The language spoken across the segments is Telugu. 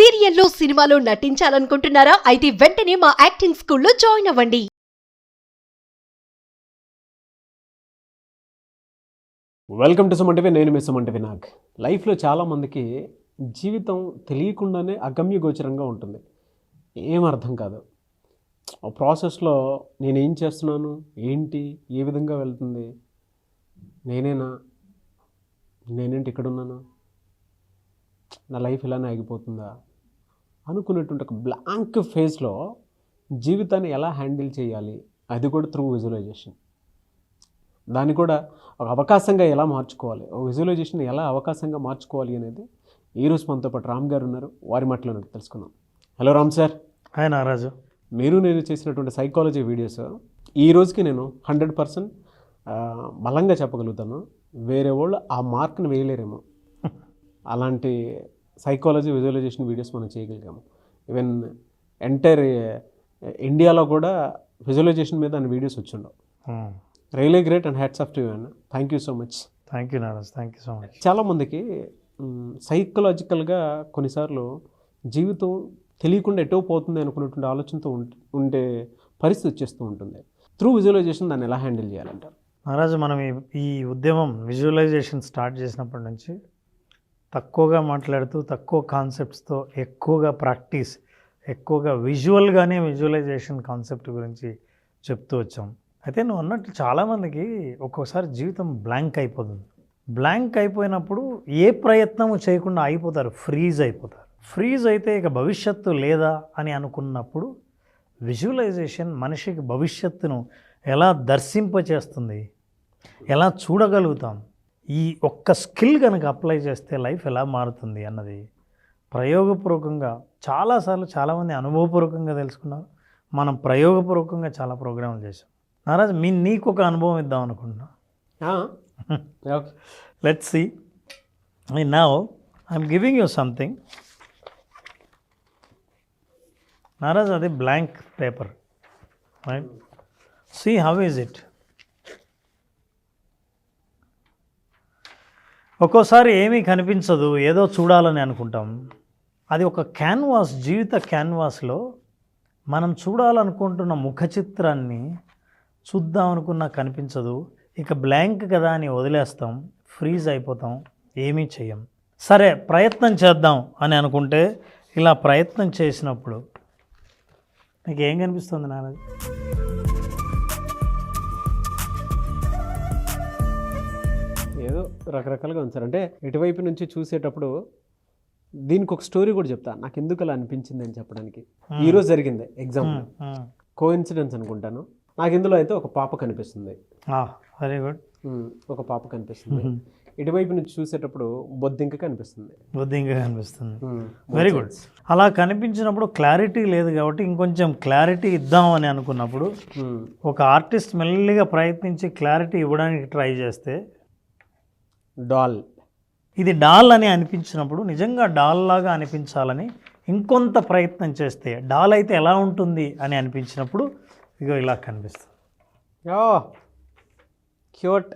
సీరియల్లో సినిమాలో నటించాలనుకుంటున్నారా? అయితే వెంటనే మా యాక్టింగ్ స్కూల్లో జాయిన్ అవ్వండి. Welcome to Suman TV. నేను మీ సుమన్ టీవీ. నాగ్ లైఫ్లో చాలామందికి జీవితం తెలియకుండానే అగమ్య గోచరంగా ఉంటుంది. ఏం అర్థం కాదు. ఆ ప్రాసెస్లో నేనేం చేస్తున్నాను, ఏంటి, ఏ విధంగా వెళ్తుంది, నేనేంటి ఇక్కడున్నాను, నా లైఫ్ ఇలానే ఆగిపోతుందా అనుకునేటువంటి ఒక బ్లాంక్ ఫేజ్లో జీవితాన్ని ఎలా హ్యాండిల్ చేయాలి, అది కూడా త్రూ విజువలైజేషన్. దాన్ని కూడా ఒక అవకాశంగా ఎలా మార్చుకోవాలి, ఒక విజువలైజేషన్ ఎలా అవకాశంగా మార్చుకోవాలి అనేది ఈరోజు మనతో పాటు రామ్ గారు ఉన్నారు. వారి మాటలో తెలుసుకుందాం. Hello Ram sir. Hi Nagaraju. నేను చేసినటువంటి సైకాలజీ వీడియోస్ ఈ రోజుకి నేను 100% బలంగా చెప్పగలుగుతాను. వేరే వాళ్ళు ఆ మార్క్ని వేయలేరేమో, అలాంటి సైకాలజీ విజువలైజేషన్ వీడియోస్ మనం చేయగలిగాము. ఈవెన్ ఎంటైర్ ఇండియాలో కూడా విజువలైజేషన్ మీద అన్ని వీడియోస్ వచ్చిండవు. Really great and hats off to you అన్న. Thank you so much. Thank you Nagaraj, thank you so much. చాలామందికి సైకలాజికల్గా కొన్నిసార్లు జీవితం తెలియకుండా ఎటో పోతుంది అనుకున్నటువంటి ఆలోచనతో ఉండే పరిస్థితి వచ్చేస్తూ ఉంటుంది. త్రూ విజువలైజేషన్ దాన్ని ఎలా హ్యాండిల్ చేయాలంటారు? నాగరాజు, మనం ఈ ఉద్యమం విజువలైజేషన్ స్టార్ట్ చేసినప్పటి నుంచి తక్కువగా మాట్లాడుతూ తక్కువ కాన్సెప్ట్స్తో ఎక్కువగా ప్రాక్టీస్, ఎక్కువగా విజువల్గానే విజువలైజేషన్ కాన్సెప్ట్ గురించి చెప్తూ వచ్చాం. అయితే నువ్వు అన్నట్టు చాలామందికి ఒక్కోసారి జీవితం బ్లాంక్ అయిపోతుంది. బ్లాంక్ అయిపోయినప్పుడు ఏ ప్రయత్నము చేయకుండా అయిపోతారు, ఫ్రీజ్ అయిపోతారు. ఫ్రీజ్ అయితే ఇక భవిష్యత్తు లేదా అని అనుకున్నప్పుడు విజువలైజేషన్ మనిషికి భవిష్యత్తును ఎలా దర్శింపచేస్తుంది, ఎలా చూడగలుగుతాం, ఈ ఒక్క స్కిల్ కనుక అప్లై చేస్తే లైఫ్ ఎలా మారుతుంది అన్నది ప్రయోగపూర్వకంగా చాలాసార్లు చాలామంది అనుభవపూర్వకంగా తెలుసుకున్నారు. మనం ప్రయోగపూర్వకంగా చాలా ప్రోగ్రాంలు చేసాం. నారాజ్, నీకు ఒక అనుభవం ఇద్దాం అనుకుంటున్నా. Let's see. Now I'm giving you something. Nagaraj, అది blank paper, right? See how is it. ఒక్కోసారి ఏమీ కనిపించదు, ఏదో చూడాలని అనుకుంటాం. అది ఒక క్యాన్వాస్, జీవిత క్యాన్వాస్లో మనం చూడాలనుకుంటున్న ముఖ చిత్రాన్ని చూద్దాం అనుకున్నా కనిపించదు. ఇక బ్లాంక్ కదా అని వదిలేస్తాం, ఫ్రీజ్ అయిపోతాం, ఏమీ చెయ్యం. సరే ప్రయత్నం చేద్దాం అని అనుకుంటే ఇలా ప్రయత్నం చేసినప్పుడు నీకు ఏం కనిపిస్తుంది నారాజు? ఏదో రకరకాలుగా ఉంది సార్. అంటే ఇటువైపు నుంచి చూసేటప్పుడు దీనికి ఒక స్టోరీ కూడా చెప్తా, నాకు ఎందుకు అలా అనిపించింది అని చెప్పడానికి. ఈరోజు జరిగింది ఎగ్జాంపుల్, కోఇన్సిడెన్స్ అనుకుంటాను. నాకు ఇందులో అయితే ఒక పాప కనిపిస్తుంది. Very good. ఒక పాప కనిపిస్తుంది. ఇటువైపు నుంచి చూసేటప్పుడు బొద్దింక కనిపిస్తుంది. Very good. అలా కనిపించినప్పుడు క్లారిటీ లేదు కాబట్టి ఇంకొంచెం క్లారిటీ ఇద్దాం అని అనుకున్నప్పుడు ఒక ఆర్టిస్ట్ మెల్లిగా ప్రయత్నించి క్లారిటీ ఇవ్వడానికి ట్రై చేస్తే డాల్, ఇది డాల్ అని అనిపించినప్పుడు నిజంగా డాల్ లాగా అనిపించాలని ఇంకొంత ప్రయత్నం చేస్తే డాల్ అయితే ఎలా ఉంటుంది అని అనిపించినప్పుడు ఇగో ఇలా కనిపిస్తుంది. Cute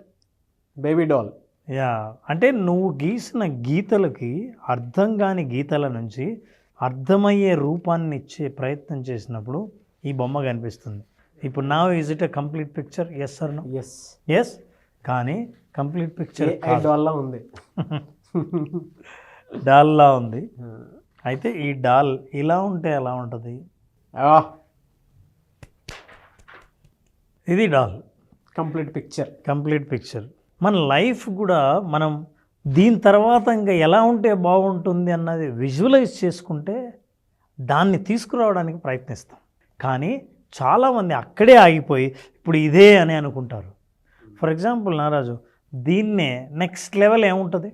baby doll. యా, అంటే నువ్వు గీసిన గీతలకి అర్థం కాని గీతల నుంచి అర్థమయ్యే రూపాన్ని ఇచ్చే ప్రయత్నం చేసినప్పుడు ఈ బొమ్మ కనిపిస్తుంది. ఇప్పుడు నా is it a complete picture? Yes or no? Yes. Yes. కానీ కంప్లీట్ పిక్చర్ డాల్లా ఉంది. డాల్లా ఉంది. అయితే ఈ డాల్ ఇలా ఉంటే ఎలా ఉంటుంది? ఇది doll, complete picture. Complete picture. మన లైఫ్ కూడా మనం దీని తర్వాత ఇంకా ఎలా ఉంటే బాగుంటుంది అన్నది విజువలైజ్ చేసుకుంటే దాన్ని తీసుకురావడానికి ప్రయత్నిస్తాం. కానీ చాలామంది అక్కడే ఆగిపోయి ఇప్పుడు ఇదే అని అనుకుంటారు. ఫర్ ఎగ్జాంపుల్ నారాజు, దీన్నే నెక్స్ట్ లెవెల్ ఏముంటుంది?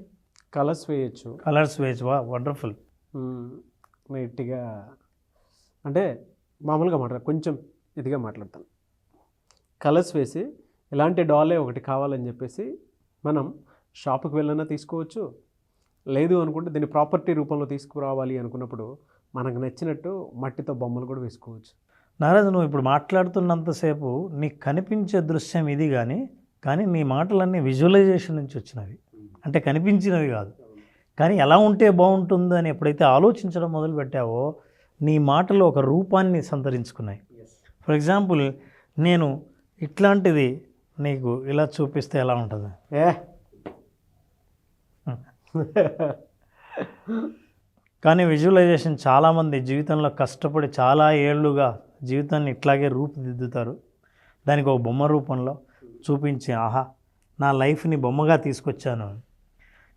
కలర్స్ వేయచ్చు. కలర్స్ వేయచ్చు. వండర్ఫుల్. నీట్గా, అంటే మామూలుగా కొంచెం ఇదిగా మాట్లాడతాను. కలర్స్ వేసి ఇలాంటి డాలే ఒకటి కావాలని చెప్పేసి మనం షాప్కి వెళ్ళినా తీసుకోవచ్చు. లేదు అనుకుంటే దీన్ని ప్రాపర్టీ రూపంలో తీసుకురావాలి అనుకున్నప్పుడు మనకు నచ్చినట్టు మట్టితో బొమ్మలు కూడా వేసుకోవచ్చు. నారాజు, నువ్వు ఇప్పుడు మాట్లాడుతున్నంతసేపు నీకు కనిపించే దృశ్యం ఇది, కానీ నీ మాటలన్నీ విజువలైజేషన్ నుంచి వచ్చినవి, అంటే కనిపించినవి కాదు. కానీ ఎలా ఉంటే బాగుంటుందో అని ఎప్పుడైతే ఆలోచించడం మొదలుపెట్టావో నీ మాటలు ఒక రూపాన్ని సంతరించుకున్నాయి. ఫర్ ఎగ్జాంపుల్, నేను ఇట్లాంటిది నీకు ఇలా చూపిస్తే ఎలా ఉంటుంది? కానీ విజువలైజేషన్ చాలామంది జీవితంలో కష్టపడి చాలా ఏళ్ళుగా జీవితాన్ని ఇట్లాగే రూపుదిద్దుతారు. దానికి ఒక బొమ్మ రూపంలో చూపించి, ఆహా నా లైఫ్ని బొమ్మగా తీసుకొచ్చాను.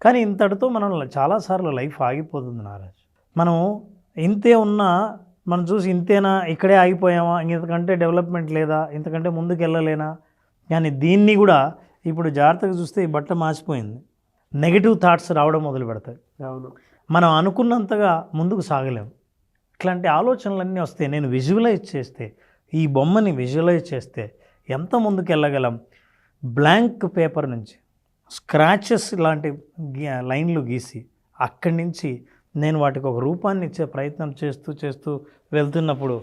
కానీ ఇంతటితో మనం చాలాసార్లు లైఫ్ ఆగిపోతుంది నారాజ్. మనం ఇంతే ఉన్నా మనం చూసి ఇంతేనా, ఇక్కడే ఆగిపోయామా, ఇంతకంటే డెవలప్మెంట్ లేదా, ఇంతకంటే ముందుకు వెళ్ళలేనా. కానీ దీన్ని కూడా ఇప్పుడు జాగ్రత్తగా చూస్తే ఈ బట్ట మార్చిపోయింది. నెగిటివ్ థాట్స్ రావడం మొదలు పెడతాయి. అవును, మనం అనుకున్నంతగా ముందుకు సాగలేము. ఇట్లాంటి ఆలోచనలన్నీ వస్తే, నేను విజువలైజ్ చేస్తే, ఈ బొమ్మని విజువలైజ్ చేస్తే ఎంత ముందుకు వెళ్ళగలం. బ్లాంక్ పేపర్ నుంచి స్క్రాచెస్ లాంటి లైన్లు గీసి అక్కడి నుంచి నేను వాటికి ఒక రూపాన్ని ఇచ్చే ప్రయత్నం చేస్తూ చేస్తూ వెళ్తున్నప్పుడు,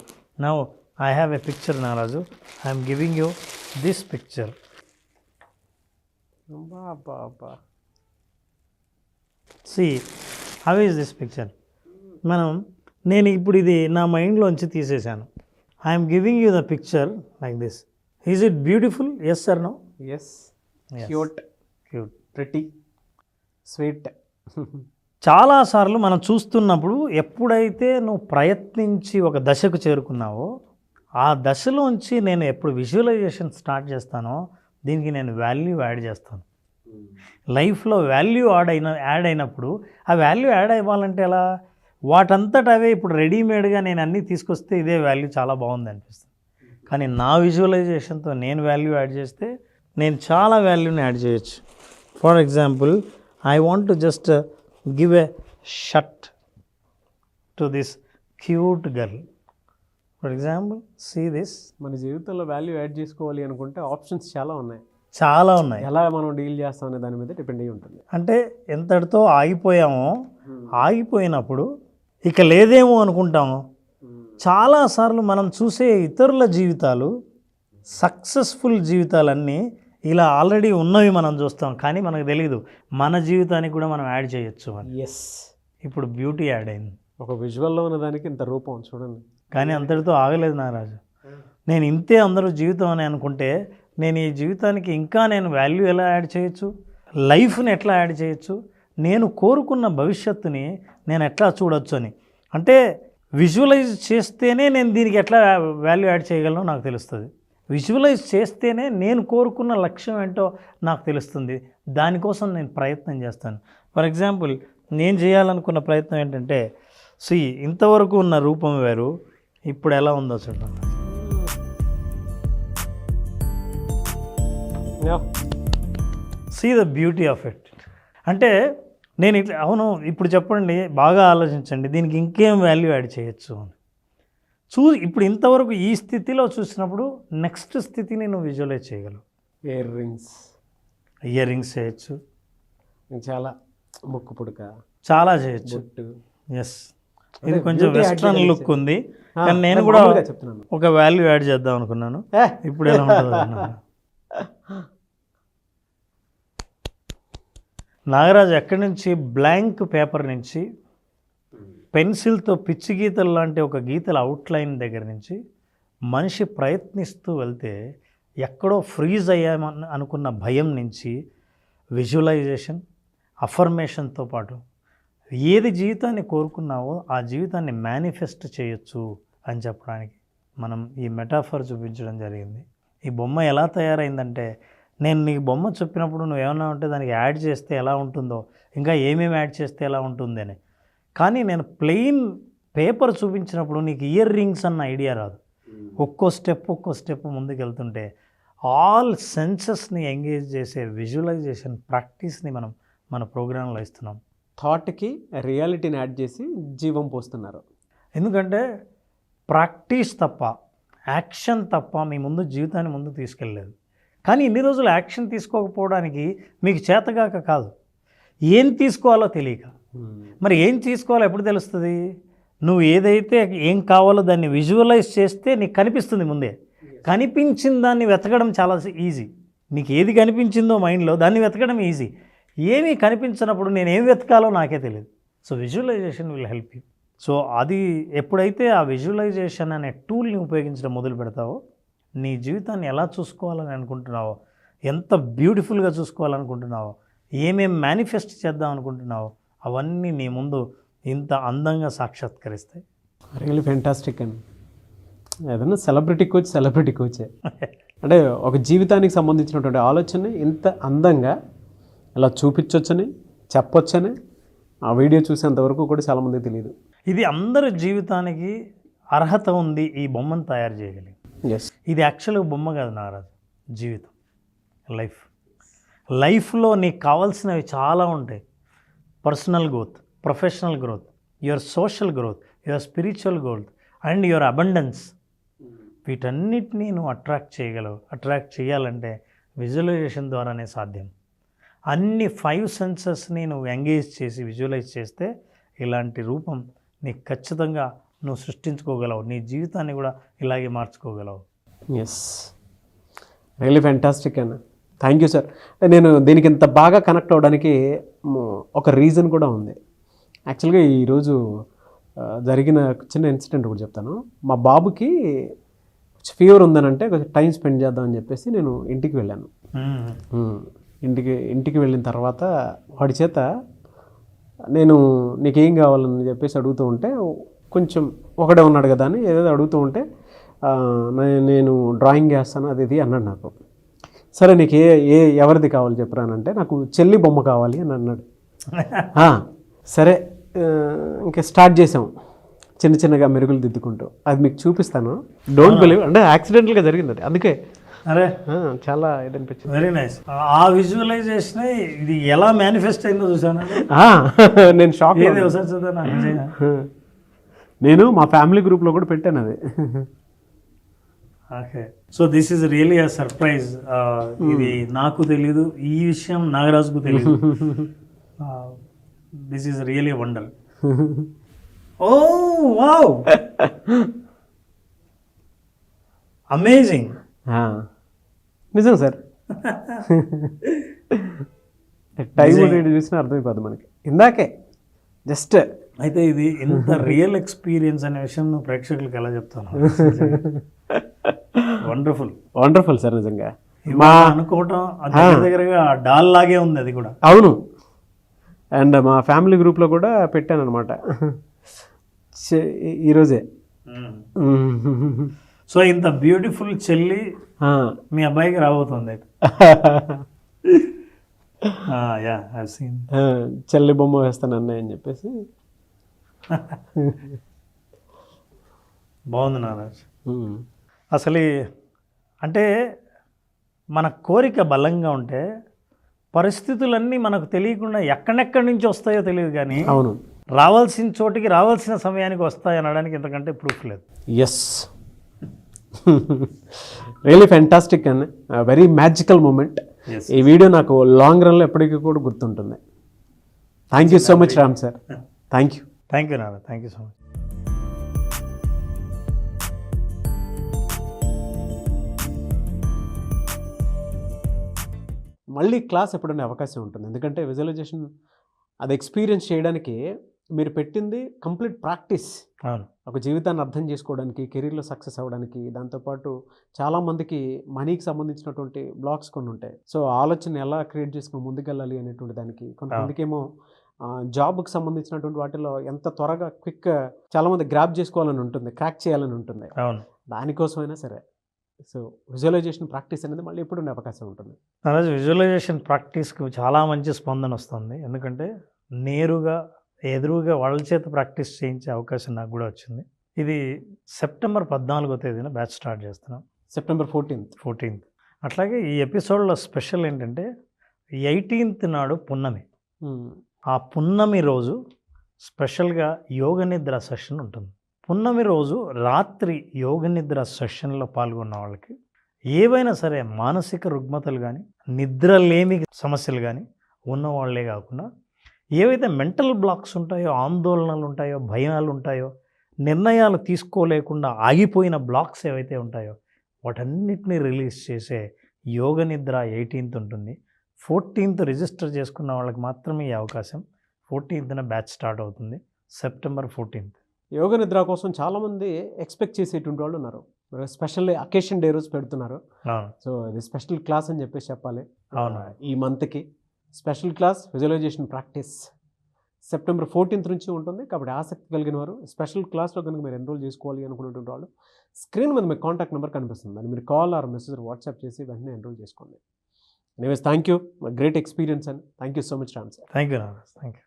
now I have a picture Nagaraj, I'm giving you this picture. See how is this picture? నేను ఇప్పుడు ఇది నా మైండ్లోంచి తీసేశాను. I'm giving you the picture like this. Is it beautiful? Yes or no? Yes. Cute, pretty, sweet. చాలాసార్లు మనం చూస్తున్నప్పుడు ఎప్పుడైతే నువ్వు ప్రయత్నించి ఒక దశకు చేరుకున్నావో, ఆ దశలోంచి నేను ఎప్పుడు విజువలైజేషన్ స్టార్ట్ చేస్తానో దీనికి నేను వాల్యూ యాడ్ చేస్తాను. లైఫ్లో వాల్యూ యాడ్ అయినప్పుడు ఆ వాల్యూ యాడ్ అవ్వాలంటే ఎలా? వాటంతట అవే ఇప్పుడు రెడీమేడ్గా నేను అన్నీ తీసుకొస్తే ఇదే వాల్యూ చాలా బాగుంది అనిపిస్తుంది. కానీ నా విజువలైజేషన్తో నేను వాల్యూ యాడ్ చేస్తే నేను చాలా వాల్యూని యాడ్ చేయొచ్చు. For example, I want to just give a shirt to this cute girl. For example, see this. మన జీవితంలో వాల్యూ యాడ్ చేసుకోవాలి అనుకుంటే ఆప్షన్స్ చాలా ఉన్నాయి. ఎలా మనం డీల్ చేస్తాం అనే దాని మీద డిపెండ్ అయ్యి ఉంటుంది. అంటే ఎంతటితో ఆగిపోయామో, ఆగిపోయినప్పుడు ఇక లేదేమో అనుకుంటాము. చాలాసార్లు మనం చూసే ఇతరుల జీవితాలు, సక్సెస్ఫుల్ జీవితాలన్నీ ఇలా ఆల్రెడీ ఉన్నవి మనం చూస్తాం. కానీ మనకు తెలియదు మన జీవితానికి కూడా మనం యాడ్ చేయొచ్చు అని. ఎస్, ఇప్పుడు బ్యూటీ యాడ్ అయింది. ఒక విజువల్లో ఉన్నదానికి ఇంత రూపం చూడండి. కానీ అంతటితో ఆగలేదు నారాజు. నేను ఇంతే అందరూ జీవితం అని అనుకుంటే, నేను ఈ జీవితానికి ఇంకా నేను వాల్యూ ఎలా యాడ్ చేయొచ్చు, లైఫ్ని ఎట్లా యాడ్ చేయొచ్చు, నేను కోరుకున్న భవిష్యత్తుని నేను ఎట్లా చూడొచ్చు అని. అంటే విజువలైజ్ చేస్తేనే నేను దీనికి ఎట్లా వాల్యూ యాడ్ చేయగలను నాకు తెలుస్తుంది. విజువలైజ్ చేస్తేనే నేను కోరుకున్న లక్ష్యం ఏంటో నాకు తెలుస్తుంది. దానికోసం నేను ప్రయత్నం చేస్తాను. ఫర్ ఎగ్జాంపుల్, నేను చేయాలనుకున్న ప్రయత్నం ఏంటంటే, ఇంతవరకు ఉన్న రూపం వేరు, ఇప్పుడు ఎలా ఉందో చూడండి. See the beauty of it. అంటే నేను ఇట్లా, అవును ఇప్పుడు చెప్పండి, బాగా ఆలోచించండి, దీనికి ఇంకేం వాల్యూ యాడ్ చేయొచ్చు అని ఇప్పుడు ఇంతవరకు ఈ స్థితిలో చూసినప్పుడు నెక్స్ట్ స్థితిని నువ్వు విజువలైజ్ చేయగలవు. ఇయర్ రింగ్స్ చేయొచ్చు, చాలా ముక్కు పుడక చాలా చేయొచ్చు. ఎస్, ఇది కొంచెం వెస్ట్రన్ లుక్ ఉంది, కానీ నేను కూడా ఒక వాల్యూ యాడ్ చేద్దాం అనుకున్నాను. ఇప్పుడు ఎలా ఉంటుంది అన్నాను. నాగరాజు ఎక్కడి నుంచి బ్లాంక్ పేపర్ నుంచి పెన్సిల్తో పిచ్చి గీతలు లాంటి ఒక గీతల అవుట్లైన్ దగ్గర నుంచి మనిషి ప్రయత్నిస్తూ వెళ్తే ఎక్కడో ఫ్రీజ్ అయ్యామని అనుకున్న భయం నుంచి విజువలైజేషన్, అఫర్మేషన్తో పాటు ఏది జీవితాన్ని కోరుకున్నావో ఆ జీవితాన్ని మేనిఫెస్ట్ చేయొచ్చు అని చెప్పడానికి మనం ఈ మెటాఫర్ చూపించడం జరిగింది. ఈ బొమ్మ ఎలా తయారైందంటే, నేను నీకు బొమ్మ చెప్పినప్పుడు నువ్వు ఏమన్నా ఉంటే దానికి యాడ్ చేస్తే ఎలా ఉంటుందో, ఇంకా ఏమేమి యాడ్ చేస్తే ఎలా ఉంటుంది అని. కానీ నేను ప్లెయిన్ పేపర్ చూపించినప్పుడు నీకు ఇయర్ రింగ్స్ అన్న ఐడియా రాదు. ఒక్కో స్టెప్ ముందుకు వెళ్తుంటే ఆల్ సెన్సెస్ని ఎంగేజ్ చేసే విజువలైజేషన్ ప్రాక్టీస్ని మనం మన ప్రోగ్రాంలో ఇస్తున్నాం. థాట్కి రియాలిటీని యాడ్ చేసి జీవం పోస్తున్నారు. ఎందుకంటే ప్రాక్టీస్ తప్ప, యాక్షన్ తప్ప మీ ముందు జీవితాన్ని ముందుకు తీసుకెళ్ళలేదు. కానీ ఇన్ని రోజులు యాక్షన్ తీసుకోకపోవడానికి మీకు చేతగాక కాదు, ఏం తీసుకోవాలో తెలియక. మరి ఏం తీసుకోవాలో ఎప్పుడు తెలుస్తుంది? నువ్వు ఏదైతే ఏం కావాలో దాన్ని విజువలైజ్ చేస్తే నీకు కనిపిస్తుంది ముందే. కనిపించిన దాన్ని వెతకడం చాలా ఈజీ. నీకు ఏది కనిపించిందో మైండ్లో దాన్ని వెతకడం ఈజీ. ఏమీ కనిపించినప్పుడు నేను ఏం వెతకాలో నాకే తెలియదు. So visualization will help you. So అది ఎప్పుడైతే ఆ విజువలైజేషన్ అనే టూల్ని ఉపయోగించడం మొదలు పెడతావో, నీ జీవితాన్ని ఎలా చూసుకోవాలని అనుకుంటున్నావో, ఎంత బ్యూటిఫుల్గా చూసుకోవాలనుకుంటున్నావో, ఏమేం మేనిఫెస్ట్ చేద్దాం అనుకుంటున్నావో అవన్నీ నీ ముందు ఇంత అందంగా సాక్షాత్కరిస్తాయి. రియల్లీ ఫెంటాస్టిక్ అండి. ఏదన్నా సెలబ్రిటీ కోచే అంటే ఒక జీవితానికి సంబంధించినటువంటి ఆలోచనని ఇంత అందంగా ఇలా చూపించవచ్చని చెప్పొచ్చని ఆ వీడియో చూసేంతవరకు కూడా చాలామంది తెలియదు. ఇది అందరి జీవితానికి అర్హత ఉంది ఈ బొమ్మను తయారు చేయగలిగి. ఎస్, ఇది యాక్చువల్గా బొమ్మ కాదు నారాజు, జీవితం, లైఫ్లో నీకు కావాల్సినవి చాలా ఉంటాయి. Personal growth, professional growth, your social growth, your spiritual growth and your abundance. వీటన్నిటినీ నువ్వు అట్రాక్ట్ చేయాలంటే విజువలైజేషన్ ద్వారానే సాధ్యం. అన్ని 5 సెన్సెస్ని నువ్వు ఎంగేజ్ చేసి విజువలైజ్ చేస్తే ఇలాంటి రూపం నీకు ఖచ్చితంగా నువ్వు సృష్టించుకోగలవు. నీ జీవితాన్ని కూడా ఇలాగే మార్చుకోగలవు. ఎస్, రియల్లీ ఫ్యాంటాస్టిక్ అన్న. Thank you sir. నేను దీనికి ఇంత బాగా కనెక్ట్ అవ్వడానికి ఒక రీజన్ కూడా ఉంది. యాక్చువల్గా ఈరోజు జరిగిన చిన్న ఇన్సిడెంట్ కూడా చెప్తాను. మా బాబుకి ఫీవర్ ఉందనంటే కొంచెం టైం స్పెండ్ చేద్దామని చెప్పేసి నేను ఇంటికి వెళ్ళాను. ఇంటికి వెళ్ళిన తర్వాత వాడి చేత నేను నీకేం కావాలని చెప్పేసి అడుగుతూ ఉంటే, కొంచెం ఒకడే ఉన్నాడు కదా అని ఏదో అడుగుతూ ఉంటే నేను డ్రాయింగ్ చేస్తాను అది ఇది అన్నాడు నాకు. సరే నీకు ఎవరిది కావాలి చెప్పరానంటే నాకు చెల్లి బొమ్మ కావాలి అని అన్నాడు. సరే ఇంకా స్టార్ట్ చేసాం చిన్నగా మెరుగులు దిద్దుకుంటూ. అది మీకు చూపిస్తాను. డోంట్ బిలీవ్, అంటే యాక్సిడెంటల్గా జరిగింది అది, అందుకే అరే చాలా ఇది అనిపించింది. Very nice. ఆ విజువలైజేషన్ ఇది ఎలా మేనిఫెస్ట్ అయిందో చూసాను. నేను షాక్. నేను మా ఫ్యామిలీ గ్రూప్లో కూడా పెట్టాను అది. Okay, so this is really a surprise. ఇది నాకు తెలీదు, ఈ విషయం నాగరాజుకు తెలీదు. This is really wonder. Oh wow, amazing. నిజం సార్, టైం చూసినా అర్థమైపోద్ది మనకి. ఇందాకే జస్ట్ అయితే ఇది ఇంత రియల్ ఎక్స్పీరియన్స్ అనే విషయం నువ్వు ప్రేక్షకులకు ఎలా చెప్తాను? వండర్ఫుల్ సార్, నిజంగా మా అనుకోవటం దగ్గరగా డాల్ లాగే ఉంది అది కూడా. అవును, అండ్ మా ఫ్యామిలీ గ్రూప్లో కూడా పెట్టాను అనమాట ఈరోజే. సో ఇంత బ్యూటిఫుల్ చెల్లి మీ అబ్బాయికి రాబోతుంది. చెల్లి బొమ్మ వేస్తాను అన్నయ్య అని చెప్పేసి. బాగుంది నారాజ్. అసలు అంటే మన కోరిక బలంగా ఉంటే పరిస్థితులన్నీ మనకు తెలియకుండా ఎక్కడెక్కడి నుంచి వస్తాయో తెలియదు, కానీ అవును, రావాల్సిన చోటికి రావాల్సిన సమయానికి వస్తాయి అనడానికి ఇంతకంటే ప్రూఫ్ లేదు. Yes, really fantastic and very magical moment. ఈ వీడియో నాకు లాంగ్ రన్లో ఎప్పటికీ కూడా గుర్తుంటుంది. Thank you so much Ram sir. Thank you Nara, thank you so much. మళ్ళీ క్లాస్ ఎప్పుడైనా అవకాశం ఉంటుంది, ఎందుకంటే విజువలైజేషన్ అది ఎక్స్పీరియన్స్ చేయడానికి మీరు పెట్టింది కంప్లీట్ ప్రాక్టీస్. ఒక జీవితాన్ని అర్థం చేసుకోవడానికి, కెరీర్లో సక్సెస్ అవ్వడానికి, దాంతోపాటు చాలామందికి మనీకి సంబంధించినటువంటి బ్లాక్స్ కొన్ని ఉంటాయి. సో ఆలోచన ఎలా క్రియేట్ చేసుకుని ముందుకెళ్ళాలి అనేటువంటి దానికి, కొంతమందికి ఏమో జాబ్కి సంబంధించినటువంటి వాటిలో ఎంత త్వరగా క్విక్ చాలామంది గ్రాప్ చేసుకోవాలని ఉంటుంది, క్రాక్ చేయాలని ఉంటుంది. దానికోసమైనా సరే సో విజువలైజేషన్ ప్రాక్టీస్ అనేది మళ్ళీ ఎప్పుడు ఉండే అవకాశం ఉంటుంది. అలాగే విజువలైజేషన్ ప్రాక్టీస్కి చాలా మంచి స్పందన వస్తుంది, ఎందుకంటే నేరుగా ఎదురుగా వాళ్ళ చేత ప్రాక్టీస్ చేయించే అవకాశం నాకు కూడా వచ్చింది. ఇది సెప్టెంబర్ 14వ తేదీన బ్యాచ్ స్టార్ట్ చేస్తున్నాం. September 14th. అట్లాగే ఈ ఎపిసోడ్లో స్పెషల్ ఏంటంటే 18th నాడు పున్నమి. ఆ పున్నమి రోజు స్పెషల్గా యోగ నిద్ర సెషన్ ఉంటుంది. పున్నమి రోజు రాత్రి యోగ నిద్ర సెషన్లో పాల్గొన్న వాళ్ళకి ఏవైనా సరే మానసిక రుగ్మతలు కానీ, నిద్రలేమి సమస్యలు కానీ ఉన్నవాళ్లే కాకుండా ఏవైతే మెంటల్ బ్లాక్స్ ఉంటాయో, ఆందోళనలు ఉంటాయో, భయాలు ఉంటాయో, నిర్ణయాలు తీసుకోలేకుండా ఆగిపోయిన బ్లాక్స్ ఏవైతే ఉంటాయో వాటన్నిటిని రిలీజ్ చేసే యోగ నిద్ర 18th ఉంటుంది. 14th రిజిస్టర్ చేసుకున్న వాళ్ళకి మాత్రమే ఈ అవకాశం. 14th బ్యాచ్ స్టార్ట్ అవుతుంది, సెప్టెంబర్ 14th. యోగ నిద్ర కోసం చాలామంది ఎక్స్పెక్ట్ చేసేటువంటి వాళ్ళు ఉన్నారు. స్పెషల్ అకేషన్ డే రోజు పెడుతున్నారు. అవును, సో ఇది స్పెషల్ క్లాస్ అని చెప్పేసి చెప్పాలి. అవును. ఈ మంత్కి special class visualization practice September 14th నుంచి ఉంటుంది. కాబట్టి ఆసక్తి కలిగిన వారు స్పెషల్ క్లాస్లో కనుక మీరు ఎన్రోల్ చేసుకోవాలి అనుకున్నటువంటి వాళ్ళు స్క్రీన్ మీద మీకు కాంటాక్ట్ నెంబర్ కనిపిస్తుంది, అని మీరు కాల్ ఆర్ మెసేజ్ వాట్సాప్ చేసి వెంటనే ఎన్రోల్ చేసుకోండి. Anyways thank you, great experience and thank you so much Ram sir. Thank you Nagaraj, thank you.